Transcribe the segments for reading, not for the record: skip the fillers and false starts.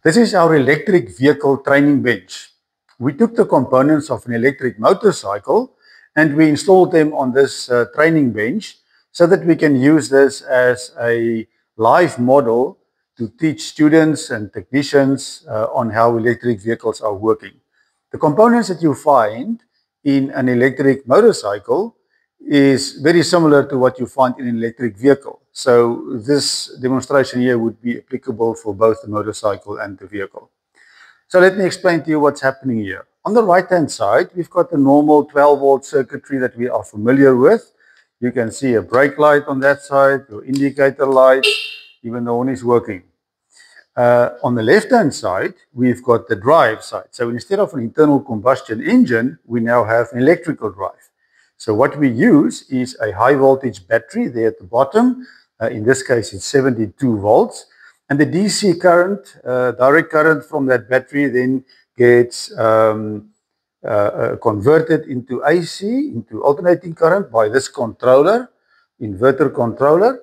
This is our electric vehicle training bench. We took the components of an electric motorcycle and we installed them on this training bench so that we can use this as a live model to teach students and technicians on how electric vehicles are working. The components that you find in an electric motorcycle is very similar to what you find in an electric vehicle. So this demonstration here would be applicable for both the motorcycle and the vehicle. So let me explain to you what's happening here. On the right-hand side, we've got the normal 12-volt circuitry that we are familiar with. You can see a brake light on that side, your indicator light, even the horn is working. On the left-hand side, we've got the drive side. So instead of an internal combustion engine, we now have an electrical drive. So what we use is a high voltage battery there at the bottom. In this case, it's 72 volts. And the DC current, direct current from that battery then gets converted into AC, into alternating current by this controller, inverter controller,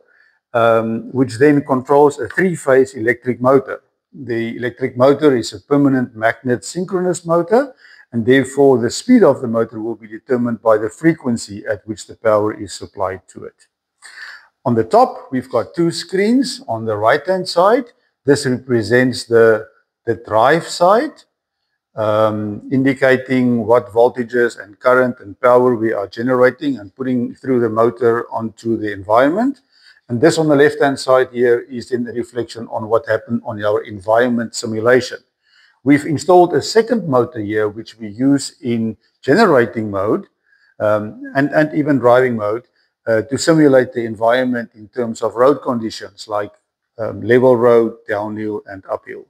which then controls a three-phase electric motor. The electric motor is a permanent magnet synchronous motor, and therefore the speed of the motor will be determined by the frequency at which the power is supplied to it. On the top, we've got two screens. On the right-hand side, this represents the drive side, indicating what voltages and current and power we are generating and putting through the motor onto the environment. And this on the left-hand side here is then a reflection on what happened on our environment simulation. We've installed a second motor here, which we use in generating mode and even driving mode to simulate the environment in terms of road conditions like level road, downhill, and uphill.